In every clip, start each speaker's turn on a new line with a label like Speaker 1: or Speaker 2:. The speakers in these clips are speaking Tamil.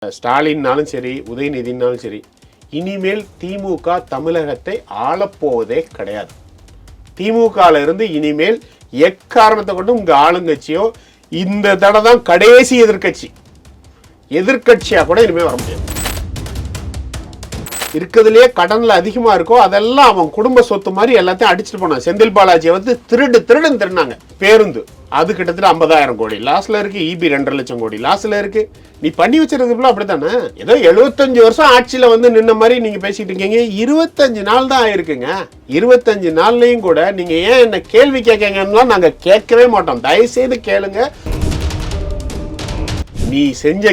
Speaker 1: ஸ்டாலின்னாலும் சரி, உதயநிதினாலும் சரி, இனிமேல் திமுக தமிழகத்தை ஆளப்போவதே கிடையாது. திமுகல இருந்து இனிமேல் எக்காரணத்தை கொண்டு உங்க ஆளுங்கட்சியோ இந்த தடவை தான் கடைசி எதிர்கட்சியா கூட இனிமேல் வர முடியாது. இருக்கிறதுலயே கடன்ல அதிகமா இருக்கோ அதெல்லாம் அவன் குடும்ப சொத்து மாதிரி எல்லாத்தையும் அடிச்சுட்டு போனான். செந்தில் பாலாஜியை வந்து திருடுன்னு திருடினாங்க. பேருந்து அது கிட்டத்தட்ட 50,000 கோடி லாஸ்ல இருக்கு. EB 2.5 லட்சம் கோடி லாஸ்ல இருக்கு. நீ பண்ணி வச்சிருக்கிறதுல அப்படித்தானே. ஏதோ 75 வருஷம் ஆட்சியில வந்து நின்ன மாதிரி நீங்க பேசிட்டு இருக்கீங்க. 25 நாள் தான் ஆயிருக்குங்க. 25 நாள்லயும் கூட நீங்க ஏன் என்ன கேள்வி கேட்கங்கன்னா நாங்க கேட்கவே மாட்டோம். தயவுசெய்து கேளுங்க. நீ செஞ்ச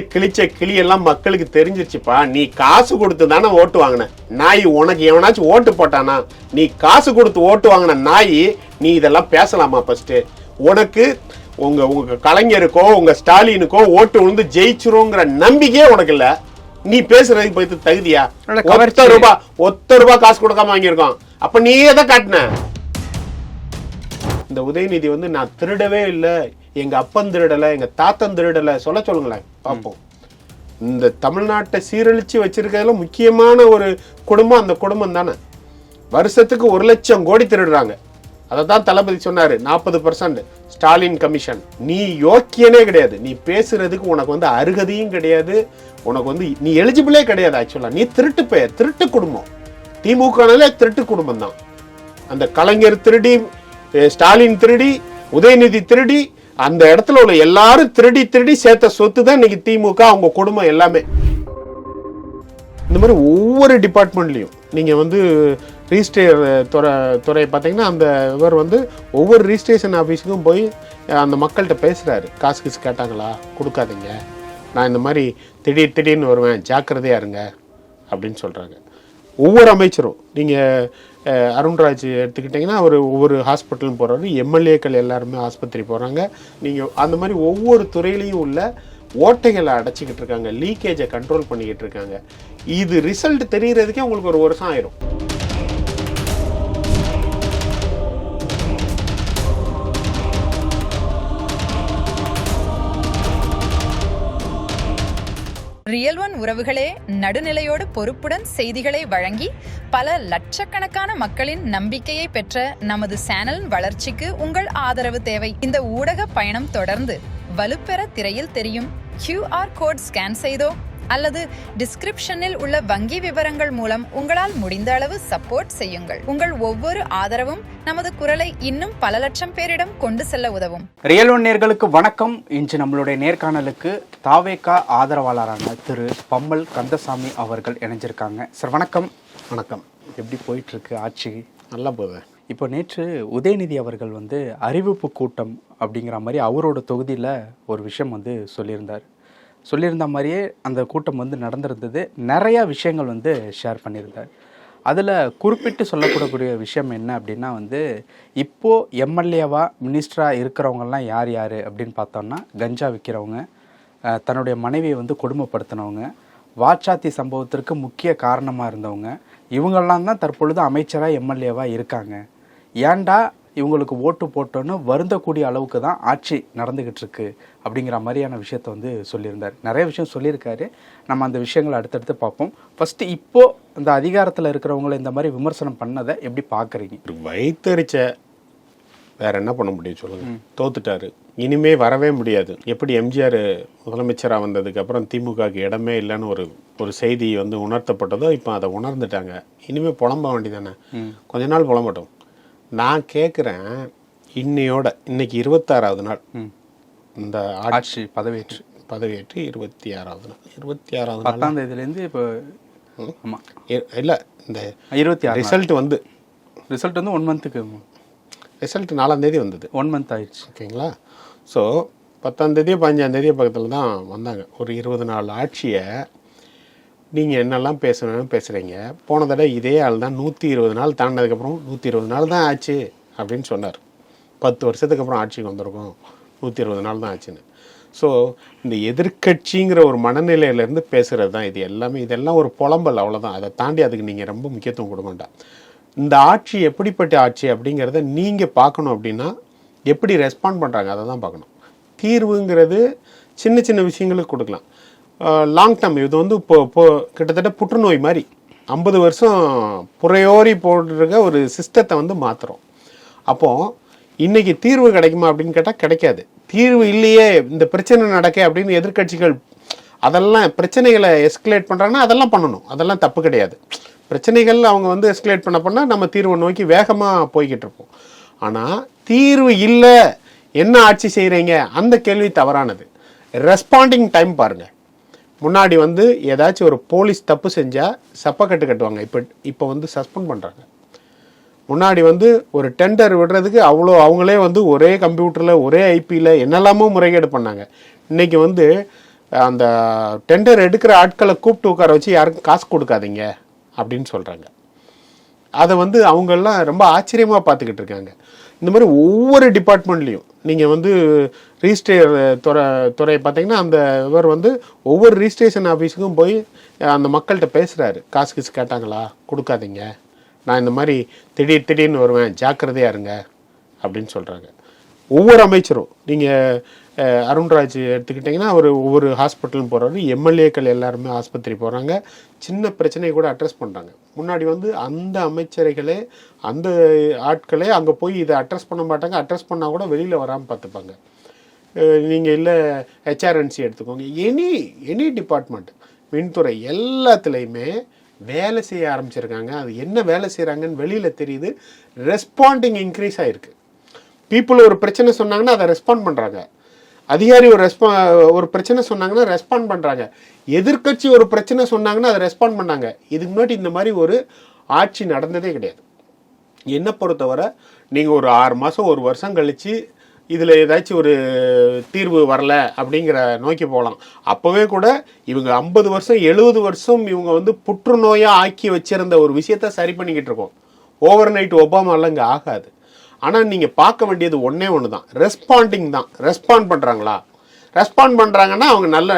Speaker 1: கிளி எல்லாம் மக்களுக்கு தெரிஞ்சிருச்சுப்பா. நீ காசு கொடுத்து தானே ஓட்டு வாங்கின நாய். உனக்கு எவனாச்சும் ஓட்டு போட்டானா? நீ காசு கொடுத்து ஓட்டு வாங்கின நாய். நீ இதெல்லாம் பேசலாமா? ஃபர்ஸ்ட் உனக்கு உங்க கலைஞருக்கோ உங்க ஸ்டாலினுக்கோ ஓட்டு விழுந்து ஜெயிச்சிருங்கிற நம்பிக்கையே உனக்கு இல்ல. நீ பேசுறதுக்கு போய் தகுதியா? ஒத்த ரூபாய் காசு கொடுக்காம வாங்கியிருக்கோம். அப்ப நீ எதை காட்டின? இந்த உதயநிதி வந்து நான் திருடவே இல்லை, எங்க அப்பன் திருடலை, எங்க தாத்தன் திருடலை சொல்லுங்களேன் பார்ப்போம். இந்த தமிழ்நாட்டை சீரழிச்சு வச்சிருக்கிறதுல முக்கியமான ஒரு குடும்பம் அந்த குடும்பம் தானே. வருஷத்துக்கு 1 லட்சம் கோடி திருடுறாங்க. அதை தான் தளபதி சொன்னாரு. 40% ஸ்டாலின் கமிஷன். நீ யோக்கியனே கிடையாது. நீ பேசுறதுக்கு உனக்கு வந்து அருகதையும் கிடையாது. உனக்கு வந்து நீ எலிஜிபிளே கிடையாது. ஆக்சுவலா நீ திருட்டு குடும்பம். திமுகனாலே திருட்டு குடும்பம் தான். அந்த கலைஞர் திருடி, ஸ்டாலின் திருடி, உதயநிதி திருடி, அந்த இடத்துல உள்ள எல்லாரும் திருடி சேர்த்த சொத்து தான் இன்னைக்கு திமுக, அவங்க குடும்பம் எல்லாமே. இந்த மாதிரி ஒவ்வொரு டிபார்ட்மெண்ட்லையும் நீங்க வந்து ரிஜிஸ்டர் துறை பார்த்தீங்கன்னா அந்த இவர் வந்து ஒவ்வொரு ரிஜிஸ்ட்ரேஷன் ஆஃபீஸுக்கும் போய் அந்த மக்கள்கிட்ட பேசுறாரு. காசு கேட்டாங்களா? கொடுக்காதீங்க, நான் இந்த மாதிரி திடீர்னு வருவேன், ஜாக்கிரதையா இருங்க அப்படின்னு சொல்றாங்க. ஒவ்வொரு அமைச்சரும் நீங்கள் அருண்ராஜ் எடுத்துக்கிட்டிங்கன்னா அவர் ஒவ்வொரு ஹாஸ்பிட்டலும் போகிறாரு. எம்எல்ஏக்கள் எல்லாருமே ஆஸ்பத்திரி போகிறாங்க. நீங்கள் அந்த மாதிரி ஒவ்வொரு துறையிலையும் உள்ள ஓட்டைகளை அடைச்சிக்கிட்டு இருக்காங்க, லீக்கேஜை கண்ட்ரோல் பண்ணிக்கிட்டு இருக்காங்க. இது ரிசல்ட் தெரிகிறதுக்கே உங்களுக்கு 1 வருஷம் ஆயிரும்.
Speaker 2: ரியல் ஒன் உறவுகளே, நடுநிலையோடு பொறுப்புடன் செய்திகளை வழங்கி பல லட்சக்கணக்கான மக்களின் நம்பிக்கையை பெற்ற நமது சேனலின் வளர்ச்சிக்கு உங்கள் ஆதரவு தேவை. இந்த ஊடக பயணம் தொடர்ந்து வலுப்பெற திரையில் தெரியும் QR கோட் ஸ்கேன் செய்தோ அல்லது டிஸ்கிரிப்ஷனில் உள்ள வங்கி விவரங்கள் மூலம் உங்களால் முடிந்த அளவு சப்போர்ட் செய்யுங்கள். உங்கள் ஒவ்வொரு ஆதரவும் நமது குரலை இன்னும் பல லட்சம் பேரிடம் கொண்டு செல்ல உதவும்.
Speaker 3: ரியல் ஒன் நேயர்களுக்கு வணக்கம். இன்று நம்மளுடைய நேர்காணலுக்கு தாவேகா ஆதரவாளரான திரு பம்மல் கந்தசாமி அவர்கள் இணைஞ்சிருக்காங்க. சார் வணக்கம்.
Speaker 1: வணக்கம்.
Speaker 3: எப்படி போயிட்டு இருக்கு ஆட்சி?
Speaker 1: நல்லா போகுது.
Speaker 3: இப்போ நேற்று உதயநிதி அவர்கள் வந்து அறிவிப்பு கூட்டம் அப்படிங்கிற மாதிரி அவரோட தொகுதியில் ஒரு விஷயம் வந்து சொல்லியிருந்த மாதிரியே அந்த கூட்டம் வந்து நடந்திருந்தது. நிறையா விஷயங்கள் வந்து ஷேர் பண்ணியிருந்தார். அதில் குறிப்பிட்டு சொல்லக்கூடக்கூடிய விஷயம் என்ன அப்படின்னா வந்து இப்போது எம்எல்ஏவா மினிஸ்டராக இருக்கிறவங்கலாம் யார் அப்படின்னு பார்த்தோம்னா கஞ்சா விற்கிறவங்க, தன்னுடைய மனைவியை வந்து கொடுமைப்படுத்தினவங்க, வாச்சாத்தி சம்பவத்திற்கு முக்கிய காரணமாக இருந்தவங்க, இவங்கெல்லாம் தான் தற்பொழுது அமைச்சராக எம்எல்ஏவாக இருக்காங்க. ஏன்டா இவங்களுக்கு ஓட்டு போட்டோன்னு வருந்தக்கூடிய அளவுக்கு தான் ஆட்சி நடந்துக்கிட்டு இருக்கு அப்படிங்கிற மாதிரியான விஷயத்த வந்து சொல்லியிருந்தார். நிறைய விஷயம் சொல்லியிருக்காரு. நம்ம அந்த விஷயங்களை அடுத்தடுத்து பார்ப்போம். ஃபஸ்ட்டு இப்போது அந்த அதிகாரத்தில் இருக்கிறவங்களை இந்த மாதிரி விமர்சனம் பண்ணதை எப்படி பார்க்குறீங்க?
Speaker 1: வைத்தறிச்ச வேற என்ன பண்ண முடியும் சொல்லுங்க. தோத்துட்டாரு, இனிமே வரவே முடியாது. எப்படி எம்ஜிஆர் முதலமைச்சராக வந்ததுக்கு அப்புறம் திமுகவுக்கு இடமே இல்லைன்னு ஒரு செய்தி வந்து உணர்த்தப்பட்டதோ இப்போ அதை உணர்ந்துட்டாங்க. இனிமே புலம்ப வேண்டியதானே. கொஞ்ச நாள் புலம்பட்டும். நான் கேட்குறேன், இன்னைக்கு 26வது நாள் இந்த
Speaker 3: ஆட்சி பதவியேற்று
Speaker 1: 26வது நாள். 26வது
Speaker 3: 10ஆம் தேதியிலேருந்து இப்போ ஆமாம்
Speaker 1: இல்லை, இந்த
Speaker 3: 26
Speaker 1: ரிசல்ட் வந்து
Speaker 3: 1 மந்த்துக்கு
Speaker 1: ரிசல்ட் 4ஆம் தேதி வந்தது.
Speaker 3: 1 மந்த் ஆயிடுச்சு.
Speaker 1: ஓகேங்களா? ஸோ 10ஆம் தேதியோ 15ஆம் தேதியோ பக்கத்தில் தான் வந்தாங்க. ஒரு 20 நாள் ஆட்சியை நீங்கள் என்னெல்லாம் பேசணும்னு பேசுகிறீங்க. போன தடவை இதே ஆள் தான் 120 நாள் தாண்டினதுக்கப்புறம் 120 நாள் தான் ஆச்சு அப்படின்னு சொன்னார். 10 வருஷத்துக்கு அப்புறம் ஆட்சிக்கு வந்திருக்கோம், 120 நாள் தான் ஆச்சுன்னு. ஸோ இந்த எதிர்கட்சிங்கிற ஒரு மனநிலையிலேருந்து பேசுகிறது தான் இது எல்லாமே. இதெல்லாம் ஒரு புலம்பல், அவ்வளோதான். அதை தாண்டி அதுக்கு நீங்கள் ரொம்ப முக்கியத்துவம் கொடுக்க வேண்டாம். இந்த ஆட்சி எப்படிப்பட்ட ஆட்சி அப்படிங்கிறத நீங்கள் பார்க்கணும். அப்படின்னா எப்படி ரெஸ்பாண்ட் பண்ணுறாங்க அதை தான் பார்க்கணும். தீர்வுங்கிறது சின்ன சின்ன விஷயங்களுக்கு கொடுக்கலாம். Long term. இது வந்து இப்போ கிட்டத்தட்ட புற்றுநோய் மாதிரி 50 வருஷம் புறையோரி போடுற ஒரு சிஸ்டத்தை வந்து மாற்றுறோம். அப்போது இன்றைக்கி தீர்வு கிடைக்குமா அப்படின்னு கேட்டால் கிடைக்காது. தீர்வு இல்லையே, இந்த பிரச்சனை நடக்க அப்படின்னு எதிர்க்கட்சிகள் அதெல்லாம் பிரச்சனைகளை எஸ்கலேட் பண்ணுறாங்கன்னா அதெல்லாம் பண்ணணும், அதெல்லாம் தப்பு கிடையாது. பிரச்சனைகள் அவங்க வந்து எஸ்கலேட் பண்ணால் நம்ம தீர்வை நோக்கி வேகமாக போய்கிட்டு இருப்போம். ஆனால் தீர்வு இல்லை, என்ன ஆட்சி செய்கிறீங்க, அந்த கேள்வி தவறானது. ரெஸ்பாண்டிங் டைம் பாருங்கள். முன்னாடி வந்து ஏதாச்சும் ஒரு போலீஸ் தப்பு செஞ்சால் சப்பக்கட்டு கட்டுவாங்க, இப்போ வந்து சஸ்பெண்ட் பண்ணுறாங்க. முன்னாடி வந்து ஒரு டெண்டர் விடுறதுக்கு அவங்களே வந்து ஒரே கம்ப்யூட்டரில் ஒரே ஐபியில் என்னெல்லாமோ முறைகேடு பண்ணாங்க. இன்றைக்கி வந்து அந்த டெண்டர் எடுக்கிற ஆட்களை கூப்பிட்டு உட்கார வச்சு யாருக்கும் காசு கொடுக்காதீங்க அப்படின்னு சொல்கிறாங்க. அதை வந்து அவங்கெல்லாம் ரொம்ப ஆச்சரியமாக பார்த்துக்கிட்டு இருக்காங்க. இந்த மாதிரி ஒவ்வொரு டிபார்ட்மெண்ட்லேயும் நீங்கள் வந்து ரிஜிஸ்டர் துறையை பார்த்தீங்கன்னா அந்த இவர் வந்து ஒவ்வொரு ரிஜிஸ்ட்ரேஷன் ஆஃபீஸுக்கும் போய் அந்த மக்கள்கிட்ட பேசுகிறாரு. காசு கேட்டாங்களா, கொடுக்காதீங்க, நான் இந்த மாதிரி திடீர்னு வருவேன், ஜாக்கிரதையாக இருங்க அப்படின்னு சொல்கிறாங்க. ஒவ்வொரு அமைச்சரும் நீங்கள் அருண்ராஜ் எடுத்துக்கிட்டிங்கன்னா அவர் ஒவ்வொரு ஹாஸ்பிட்டலும் போகிறாரு. எம்எல்ஏக்கள் எல்லாருமே ஆஸ்பத்திரி போகிறாங்க, சின்ன பிரச்சனையை கூட அட்ரஸ் பண்ணுறாங்க. முன்னாடி வந்து அந்த அமைச்சரைகளே அந்த ஆட்களே அங்கே போய் இதை அட்ரஸ் பண்ண மாட்டாங்க, அட்ரஸ் பண்ணால் கூட வெளியில் வராமல் பார்த்துப்பாங்க. நீங்கள் இல்லை ஹெச்ஆர்என்சி எடுத்துக்கோங்க, எனி டிபார்ட்மெண்ட், மின்துறை எல்லாத்துலேயுமே வேலை செய்ய ஆரம்பிச்சிருக்காங்க. அது என்ன வேலை செய்கிறாங்கன்னு வெளியில் தெரியுது. ரெஸ்பாண்டிங் இன்க்ரீஸ் ஆகிருக்கு. பீப்புள் ஒரு பிரச்சனை சொன்னாங்கன்னா அதை ரெஸ்பாண்ட் பண்ணுறாங்க. அதிகாரி ஒரு பிரச்சனை சொன்னாங்கன்னா ரெஸ்பாண்ட் பண்ணுறாங்க. எதிர்க்கட்சி ஒரு பிரச்சனை சொன்னாங்கன்னா அதை ரெஸ்பாண்ட் பண்ணாங்க. இதுக்கு முன்னாடி இந்த மாதிரி ஒரு ஆட்சி நடந்ததே கிடையாது. என்னை பொறுத்தவரை நீங்கள் ஒரு 6 மாதம் 1 வருஷம் கழித்து இதில் ஏதாச்சும் ஒரு தீர்வு வரல அப்படிங்கிற நோக்கி போகலாம். அப்போவே கூட இவங்க 50 வருஷம் 70 வருஷம் இவங்க வந்து புற்றுநோயாக ஆக்கி வச்சிருந்த ஒரு விஷயத்த சரி பண்ணிக்கிட்டு இருக்கோம். ஓவர் நைட் ஒபாமாலாம் இங்கே ஆகாது. ஆனால் நீங்கள் பார்க்க வேண்டியது ஒன்றே ஒன்று தான், ரெஸ்பாண்டிங் தான். ரெஸ்பாண்ட் பண்ணுறாங்களா? ரெஸ்பாண்ட் பண்ணுறாங்கன்னா அவங்க நல்ல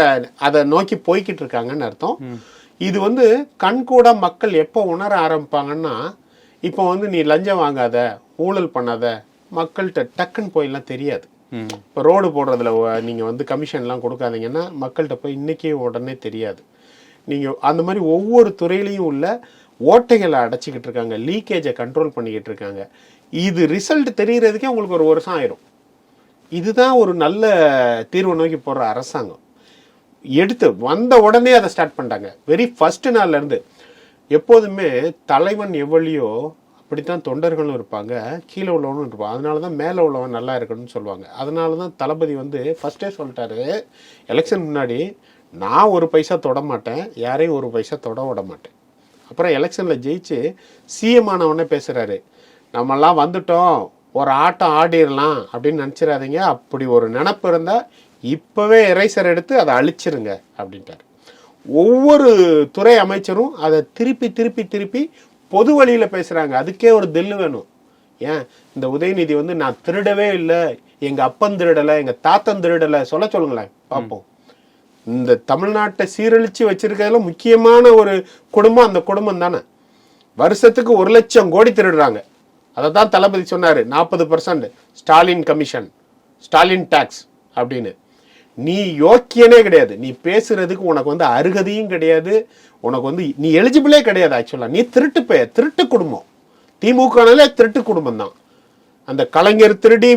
Speaker 1: அதை நோக்கி போய்கிட்டு இருக்காங்கன்னு அர்த்தம். இது வந்து கண்கூட மக்கள் எப்போ உணர ஆரம்பிப்பாங்கன்னா, இப்போ வந்து நீ லஞ்சம் வாங்காத, ஊழல் பண்ணாத, மக்கள்கிட்ட டக்குன்னு போயெல்லாம் தெரியாது. இப்போ ரோடு போடுறதுல நீங்கள் வந்து கமிஷன்லாம் கொடுக்காதீங்கன்னா மக்கள்கிட்ட போய் இன்றைக்கே உடனே தெரியாது. நீங்கள் அந்த மாதிரி ஒவ்வொரு துறையிலையும் உள்ள ஓட்டைகளை அடைச்சிக்கிட்டு இருக்காங்க, லீக்கேஜை கண்ட்ரோல் பண்ணிக்கிட்டு இருக்காங்க. இது ரிசல்ட் தெரிகிறதுக்கே உங்களுக்கு 1 வருஷம் ஆயிரும். இதுதான் ஒரு நல்ல தீர்வை நோக்கி போடுற அரசாங்கம். எடுத்து வந்த உடனே அதை ஸ்டார்ட் பண்ணிட்டாங்க. வெரி ஃபர்ஸ்ட் நாள்லேருந்து. எப்போதுமே தலைவன் எவ்வளியோ அப்படித்தான் தொண்டர்களும் இருப்பாங்க, கீழே உள்ளவனும் இருப்பாங்க. அதனால தான் மேலே உள்ளவன் நல்லா இருக்கணும்னு சொல்லுவாங்க. அதனால தான் தளபதி வந்து ஃபஸ்ட்டே சொல்லிட்டாரு, எலெக்ஷன் முன்னாடி நான் 1 பைசா தொட மாட்டேன், யாரையும் 1 பைசா தொட விட மாட்டேன். அப்புறம் எலெக்ஷனில் ஜெயிச்சு சிஎம் ஆனவொடனே பேசுகிறாரு, நம்மெல்லாம் வந்துட்டோம், ஒரு ஆட்டம் ஆடிடலாம் அப்படின்னு நினச்சிடாதீங்க. அப்படி ஒரு நினப்பு இருந்தால் இப்போவே எரேசர் எடுத்து அதை அழிச்சிருங்க அப்படின்ட்டார். ஒவ்வொரு துறை அமைச்சரும் அதை திருப்பி பொது வழியில் பேசுகிறாங்க. அதுக்கே ஒரு தில்லு வேணும். ஏன் இந்த உதயநிதி வந்து நான் திருடவே இல்லை, எங்கள் அப்பன் திருடலை, எங்கள் தாத்தன் திருடலை சொல்லுங்களேன் பார்ப்போம். இந்த தமிழ்நாட்டை சீரழித்து வச்சிருக்கிறதுல முக்கியமான ஒரு குடும்பம் அந்த குடும்பம் தானே. வருஷத்துக்கு 1 லட்சம் கோடி திருடுறாங்க. அதை தான் தளபதி சொன்னார், 40% ஸ்டாலின் கமிஷன், ஸ்டாலின் டாக்ஸ் அப்படின்னு. நீ யோக்கியனே கிடையாது, நீ பேசுறதுக்கு உனக்கு வந்து அருகதையும் கிடையாது, உனக்கு வந்து நீ எலிஜிபிளே கிடையாது. ஆக்சுவலாக நீ திருட்டு குடும்பம். திமுகனாலே திருட்டு குடும்பம் தான். அந்த கலைஞர் திருடி,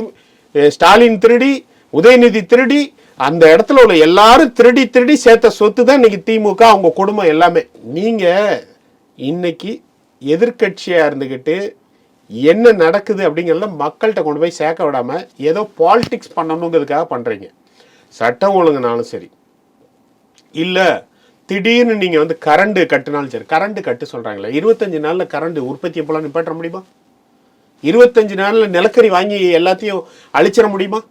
Speaker 1: ஸ்டாலின் திருடி, உதயநிதி திருடி, அந்த இடத்துல உள்ள எல்லாரும் திருடி சேர்த்த சொத்து தான் இன்னைக்கு திமுக, அவங்க குடும்பம் எல்லாமே. நீங்கள் இன்னைக்கு எதிர்கட்சியாக இருந்துக்கிட்டு என்ன நடக்குது அப்படிங்கிறத மக்கள்கிட்ட கொண்டு போய் சேர்க்க விடாமல் ஏதோ பாலிடிக்ஸ் பண்ணணுங்கிறதுக்காக பண்ணுறீங்க. சட்டம் ஒழுங்குனாலும் சரி, இல்லை திடீர்னு நீங்கள் வந்து கரண்ட் கட்டுனாலும் சரி. கரண்ட் கட்டு சொல்கிறாங்களே, 25 நாளில் கரண்ட் உற்பத்தி எப்போலாம் நிப்பாட்ட முடியுமா? 25 நாளில் நிலக்கரி வாங்கி எல்லாத்தையும் அழிச்சிட முடியுமா?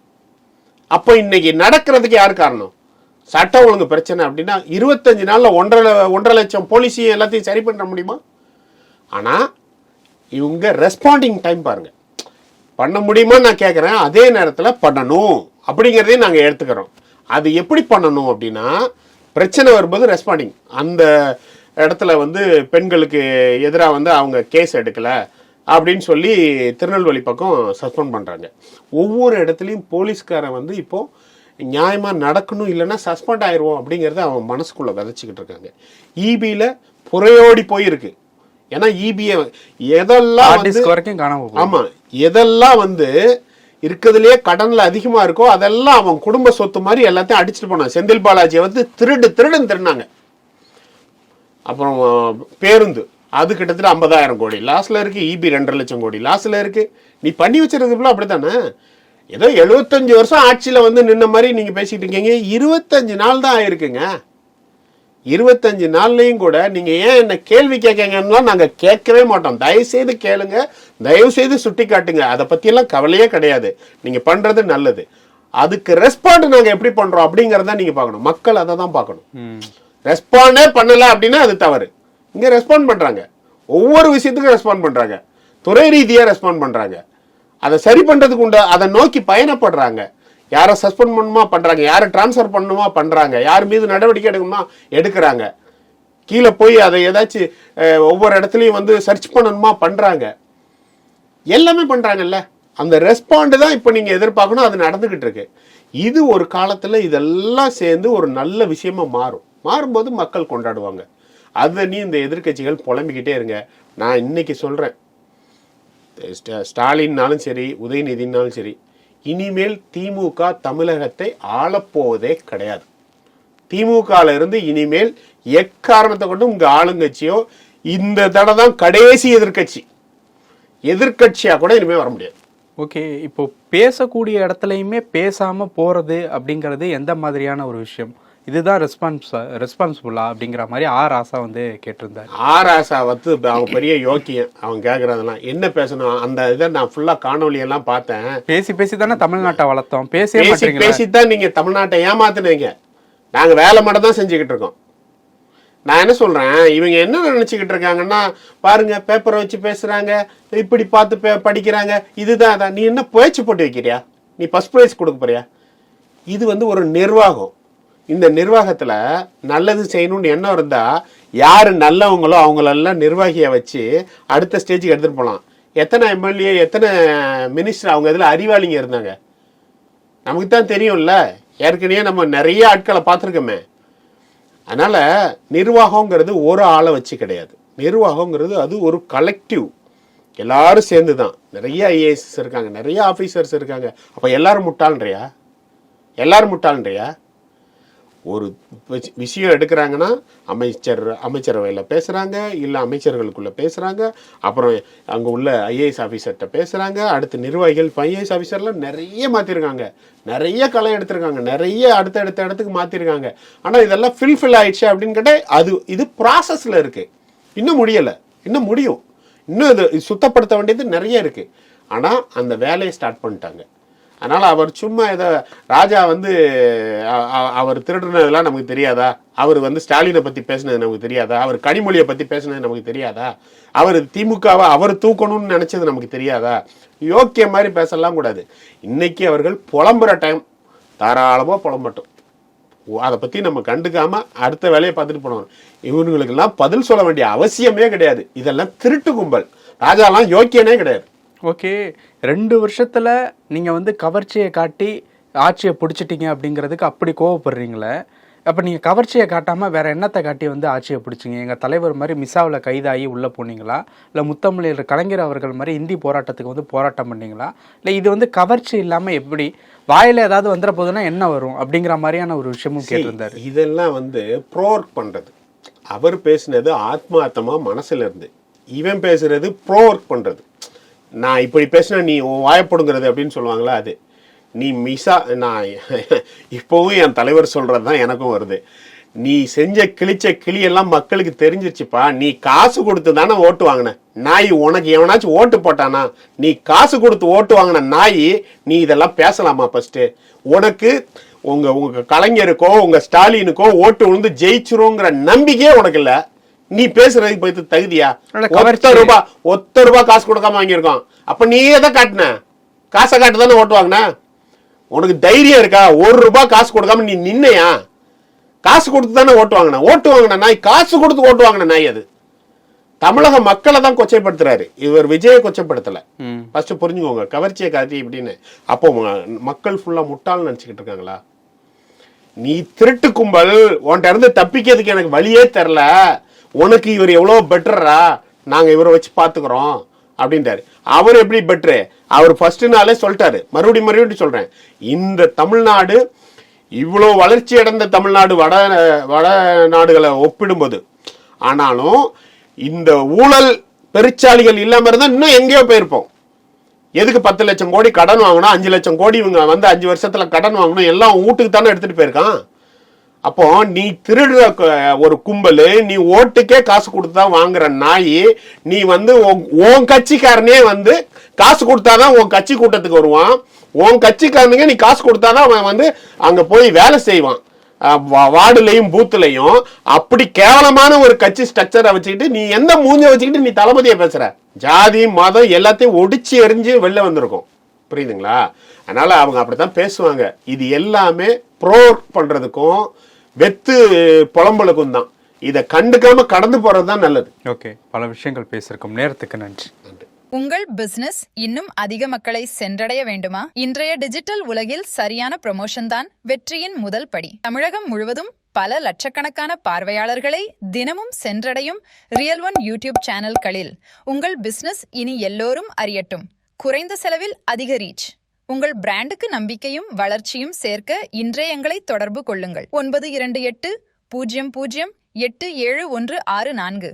Speaker 1: அப்போ இன்னைக்கு நடக்கிறதுக்கு யார் காரணம்? சட்டம் ஒழுங்கு பிரச்சனை. அப்படின்னா 25 நாளில் 1.5 லட்சம் போலீஸையும் எல்லாத்தையும் சரி பண்ண முடியுமா? ஆனால் இவங்க ரெஸ்பாண்டிங் டைம் பாருங்கள். பண்ண முடியுமான்னு நான் கேட்குறேன். அதே நேரத்தில் பண்ணணும் அப்படிங்கிறதையும் நாங்கள் எடுத்துக்கிறோம். அது எப்படி பண்ணணும் அப்படின்னா, பிரச்சனை வரும்போது ரெஸ்பாண்டிங். அந்த இடத்துல வந்து பெண்களுக்கு எதிராக வந்து அவங்க கேஸ் எடுக்கலை அப்படின்னு சொல்லி திருநெல்வேலி பக்கம் சஸ்பெண்ட் பண்ணுறாங்க. ஒவ்வொரு இடத்துலையும் போலீஸ்காரன் வந்து இப்போது நியாயமா நடக்கணும், இல்லைன்னா சஸ்பெண்ட் ஆயிடுவோம் அப்படிங்கிறத அவன் மனசுக்குள்ள விதைச்சிக்கிட்டு இருக்காங்க. இபியில புறையோடி போயிருக்கு. ஏன்னா இபியை எதெல்லாம்
Speaker 3: வரைக்கும் காணாம,
Speaker 1: ஆமா, எதெல்லாம் வந்து இருக்கிறதுலயே கடன்ல அதிகமா இருக்கோ அதெல்லாம் அவன் குடும்ப சொத்து மாதிரி எல்லாத்தையும் அடிச்சுட்டு போனான். செந்தில் பாலாஜியை வந்து திருடுன்னு திருடினாங்க. அப்புறம் பேருந்து அது கிட்டத்தட்ட 50,000 கோடி லாஸ்ல இருக்கு. இபி 2.5 லட்சம் கோடி லாஸ்ல இருக்கு. நீ பண்ணி வச்சிருக்கிறதுல அப்படித்தானே. ஏதோ 75 வருஷம் ஆட்சியில வந்து நின்ன மாதிரி நீங்க பேசிட்டு இருக்கீங்க. 25 நாள் தான் ஆயிருக்குங்க. 25 நாள்லையும் கூட நீங்க ஏன் என்ன கேள்வி கேட்கங்கன்னா நாங்க கேட்கவே மாட்டோம். தயவு செய்து கேளுங்க, தயவு செய்து சுட்டி காட்டுங்க. அதை பத்தியெல்லாம் கவலையே கிடையாது. நீங்க பண்றது நல்லது. அதுக்கு ரெஸ்பாண்ட் நாங்க எப்படி பண்றோம் அப்படிங்கறத நீங்க பார்க்கணும். மக்கள் அதை தான் பார்க்கணும். ரெஸ்பாண்டே பண்ணல அப்படின்னா அது தவறு. இங்க ரெஸ்பாண்ட் பண்றாங்க, ஒவ்வொரு விஷயத்துக்கும் ரெஸ்பாண்ட் பண்றாங்க, துறை ரீதியா ரெஸ்பாண்ட் பண்றாங்க, அதை சரி பண்றதுக்கு உண்டு, அதை நோக்கி பயணப்படுறாங்க. யாரை சஸ்பெண்ட் பண்ணுமா பண்றாங்க, யாரை டிரான்ஸ்ஃபர் பண்ணணுமா பண்றாங்க, யார் மீது நடவடிக்கை எடுக்கணுமா எடுக்கிறாங்க, கீழே போய் அதை ஏதாச்சும் ஒவ்வொரு இடத்துலையும் வந்து சர்ச் பண்ணணுமா பண்றாங்க, எல்லாமே பண்றாங்கல்ல. அந்த ரெஸ்பாண்ட் தான் இப்போ நீங்க எதிர்பார்க்கணும். அது நடந்துகிட்டு இருக்கு. இது ஒரு காலத்துல இதெல்லாம் சேர்ந்து ஒரு நல்ல விஷயமா மாறும்போது மக்கள் கொண்டாடுவாங்க. அதை நீ இந்த எதிர்கட்சிகள் புலம்பிக்கிட்டே இருங்க. நான் இன்னைக்கு சொல்றேன், ஸ்டாலின்னாலும் சரி, உதயநிதினாலும் சரி, இனிமேல் திமுக தமிழகத்தை ஆளப்போவதே கிடையாது. திமுகல இருந்து இனிமேல் எக்காரணத்தை கொண்டு உங்க ஆளுங்கட்சியோ இந்த தடவை தான் கடைசி எதிர்கட்சியா கூட இனிமே வர முடியாது.
Speaker 3: ஓகே, இப்போ பேசக்கூடிய இடத்துலையுமே பேசாம போறது அப்படிங்கிறது எந்த மாதிரியான ஒரு விஷயம்? இதுதான் ரெஸ்பான்சிபிளா அப்படிங்கிற மாதிரி ஆசா வந்து கேட்டிருந்தாரு.
Speaker 1: ஆசா வந்து அவங்க பெரிய யோக்கியம். அவங்க கேட்கறதெல்லாம் என்ன பேசணும் அந்த இதை நான் ஃபுல்லா காணொலி எல்லாம் பார்த்தேன்.
Speaker 3: பேசி தானே தமிழ்நாட்டை வளர்த்தோம்.
Speaker 1: பேசித்தான் நீங்க தமிழ்நாட்டை ஏமாத்துனீங்க. நாங்க வேலை மட்டும் தான் செஞ்சுக்கிட்டு இருக்கோம். நான் என்ன சொல்றேன், இவங்க என்ன நினைச்சுக்கிட்டு இருக்காங்கன்னா, பாருங்க பேப்பரை வச்சு பேசுறாங்க, இப்படி பார்த்து படிக்கிறாங்க, இதுதான் அதான். நீ என்ன பேச்சு போட்டு வைக்கிறியா? நீ ஃபர்ஸ்ட் பிரைஸ் கொடுக்க போறியா? இது வந்து ஒரு நிர்வாகம். இந்த நிர்வாகத்துல நல்லது செய்யணும்னு எண்ணம் இருந்தா யாரு நல்லவங்களோ அவங்களெல்லாம் நிர்வாகியை வச்சு அடுத்த ஸ்டேஜுக்கு எடுத்துட்டு போகலாம். எத்தனை எம்எல்ஏ, எத்தனை மினிஸ்டர் அவங்க இதுல அறிவாளிங்க இருந்தாங்க நமக்கு தான் தெரியும்ல. ஏற்கனவே நம்ம நிறைய ஆட்களை பார்த்துருக்கோமே. அதனால நிர்வாகங்கிறது ஒரு ஆளை வச்சு கிடையாது. நிர்வாகங்கிறது அது ஒரு கலெக்டிவ், எல்லாரும் சேர்ந்து தான். நிறைய ஐஏஎஸ் இருக்காங்க, நிறைய ஆஃபீஸர்ஸ் இருக்காங்க. அப்போ எல்லாரும் முட்டாள்ன்றியா? ஒரு விஷயம் எடுக்கிறாங்கன்னா அமைச்சரவையில் பேசுகிறாங்க, இல்லை அமைச்சர்களுக்குள்ளே பேசுகிறாங்க, அப்புறம் அங்கே உள்ள ஐஏஎஸ் ஆஃபீஸர்கிட்ட பேசுகிறாங்க, அடுத்து நிர்வாகிகள் ஐஏஎஸ் ஆஃபீஸர்லாம் நிறைய மாற்றிருக்காங்க, நிறைய களை எடுத்திருக்காங்க, நிறைய அடுத்த இடத்துக்கு மாற்றிருக்காங்க. ஆனால் இதெல்லாம் ஃபில் ஆயிடுச்சு அப்படின்னு கேட்டால் இது ப்ராசஸில் இருக்குது. இன்னும் முடியலை, இன்னும் முடியும். இன்னும் இது சுத்தப்படுத்த வேண்டியது நிறைய இருக்குது. ஆனால் அந்த வேலையை ஸ்டார்ட் பண்ணிட்டாங்க. அதனால் அவர் சும்மா ஏதோ ராஜா வந்து அவர் திருடுனதெல்லாம் நமக்கு தெரியாதா? அவர் வந்து ஸ்டாலினை பற்றி பேசினது நமக்கு தெரியாதா? அவர் கனிமொழியை பற்றி பேசினது நமக்கு தெரியாதா? அவர் திமுகவை அவர் தூக்கணும்னு நினச்சது நமக்கு தெரியாதா? யோக்கிய மாதிரி பேசலாம் கூடாது. இன்னைக்கு அவர்கள் புலம்புற டைம், தாராளமாக புலம்பட்டும். அதை பற்றி நம்ம கண்டுக்காமல் அடுத்த வேலையை பார்த்துட்டு போனோம். இவங்களுக்கெல்லாம் பதில் சொல்ல வேண்டிய அவசியமே கிடையாது. இதெல்லாம் திருட்டு கும்பல். ராஜாலாம் யோக்கியனே கிடையாது.
Speaker 3: ஓகே, 2 வருஷத்துல நீங்க வந்து கவர்ச்சியை காட்டி ஆட்சியை பிடிச்சிட்டீங்க அப்படிங்கிறதுக்கு அப்படி கோவப்படுறீங்களே, அப்போ நீங்கள் கவர்ச்சியை காட்டாமல் வேற என்னத்தை காட்டி வந்து ஆட்சியை பிடிச்சிங்க? எங்கள் தலைவர் மாதிரி மிசாவில் கைதாகி உள்ளே போனீங்களா? இல்லை முத்தமிழர் கலைஞர் அவர்கள் மாதிரி இந்தி போராட்டத்துக்கு வந்து போராட்டம் பண்ணீங்களா? இல்லை இது வந்து கவர்ச்சி இல்லாமல் எப்படி வாயில் ஏதாவது வந்துட போதுன்னா என்ன வரும் அப்படிங்கிற மாதிரியான ஒரு விஷயமும் கேட்டிருந்தாரு.
Speaker 1: இதெல்லாம் வந்து ப்ரோவொர்க் பண்ணுறது. அவர் பேசுனது ஆத்மார்த்தமாக மனசுல இருந்து, இவன் பேசுறது ப்ரோவொர்க் பண்ணுறது. நான் இப்படி பேசினா நீ வாயப்படுங்கிறது அப்படின்னு சொல்லுவாங்களா, அது நீ நான் இப்போவும் என் தலைவர் சொல்றது தான் எனக்கும் வருது. நீ செஞ்ச கிளியெல்லாம் மக்களுக்கு தெரிஞ்சிருச்சுப்பா. நீ காசு கொடுத்து தானே ஓட்டு வாங்கின நாய். உனக்கு எவனாச்சும் ஓட்டு போட்டானா? நீ காசு கொடுத்து ஓட்டு வாங்கின நாய், நீ இதெல்லாம் பேசலாமா? ஃபர்ஸ்ட் உனக்கு உங்க கலைஞருக்கோ உங்க ஸ்டாலினுக்கோ ஓட்டு விழுந்து ஜெயிச்சிருங்கிற நம்பிக்கையே உனக்கு இல்ல. நீ பேசுறதுக்கு போய் தகுதியா? ஒத்த ரூபாய் காசு கொடுக்காம வாங்கியிருக்கோம். அப்ப நீ எதை காட்டின? காசை காட்டு தானே ஓட்டு வாங்கின. உனக்கு தைரியம் இருக்கா? 1 ரூபாய் காசு கொடுக்காம நீ நின்னையா? காசு கொடுத்து தானே ஓட்டு வாங்கின நாய். காசு கொடுத்து ஓட்டு வாங்கின நாய். அது தமிழக மக்களை தான் கொச்சைப்படுத்துறாரு. இவர் விஜயை கொச்சைப்படுத்தல. ஃபர்ஸ்ட் புரிஞ்சுக்கோங்க, கவர்ச்சியை காட்டி இப்படின்னு. அப்போ மக்கள் ஃபுல்லா முட்டாள்னு நினைச்சுக்கிட்டு இருக்காங்களா? நீ திருட்டு கும்பல், உன்கிட்ட இருந்து தப்பிக்கிறதுக்கு எனக்கு வழியே தெரில, உனக்கு இவர் எவ்வளோ பெட்டரா, நாங்க இவரை வச்சு பாத்துக்கிறோம் அப்படின்றாரு. அவர் எப்படி பெட்ரு? அவர் ஃபர்ஸ்ட் நாளே சொல்லிட்டாரு, மறுபடியும் சொல்றேன், இந்த தமிழ்நாடு இவ்வளோ வளர்ச்சி அடைந்த தமிழ்நாடு வட நாடுகளை ஒப்பிடும்போது, ஆனாலும் இந்த ஊழல் பெருச்சாளிகள் இல்லாம இருந்தா இன்னும் எங்கேயோ போயிருப்போம். எதுக்கு 10 லட்சம் கோடி கடன் வாங்கணும், 5 லட்சம் கோடி இவங்க வந்து 5 வருஷத்துல கடன் வாங்கணும், எல்லாம் வீட்டுக்கு தானே எடுத்துட்டு போயிருக்கான். அப்போ நீ திருடுற ஒரு கும்பல், நீ ஓட்டுக்கே காசு கொடுத்தா வாங்குற நாய், நீ வந்து உன் கட்சிக்காரனே வந்து காசு கொடுத்தாதான் உன் கட்சி கூட்டத்துக்கு வருவான், உன் கட்சிக்காரனுங்க நீ காசு கொடுத்தாதான் அவன் வந்து அங்க போய் வேலை செய்வான், வார்டுலையும் பூத்துலையும். அப்படி கேவலமான ஒரு கட்சி ஸ்ட்ரக்சரை வச்சுக்கிட்டு நீ எந்த மூஞ்ச வச்சுக்கிட்டு நீ தளபதியை பேசுற? ஜாதி மதம் எல்லாத்தையும் ஒடிச்சு எரிஞ்சு வெளில வந்திருக்கும், புரியுதுங்களா? அதனால அவங்க அப்படித்தான் பேசுவாங்க. இது எல்லாமே ப்ரோக் பண்றதுக்கும் வெத்து புலம்பலுக்கும் தான். இதை கண்டுக்காம கடந்து போறதுதான் நல்லது.
Speaker 3: ஓகே, பல விஷயங்கள் பேசியிருக்கோம். நேரத்துக்கு நன்றி.
Speaker 2: உங்கள் பிசினஸ் இன்னும் அதிக மக்களை சென்றடைய வேண்டுமா? இன்றைய டிஜிட்டல் உலகில் சரியான ப்ரமோஷன் தான் வெற்றியின் முதல் படி. தமிழகம் முழுவதும் பல லட்சக்கணக்கான பார்வையாளர்களை தினமும் சென்றடையும் ரியல் ஒன் யூடியூப் சேனல்களில் உங்கள் பிசினஸ் இனி எல்லோரும் அறியட்டும். குறைந்த செலவில் அதிக ரீச். உங்கள் பிராண்டுக்கு நம்பிக்கையும் வளர்ச்சியும் சேர்க்க இன்றே எங்களை தொடர்பு கொள்ளுங்கள். 9280087164.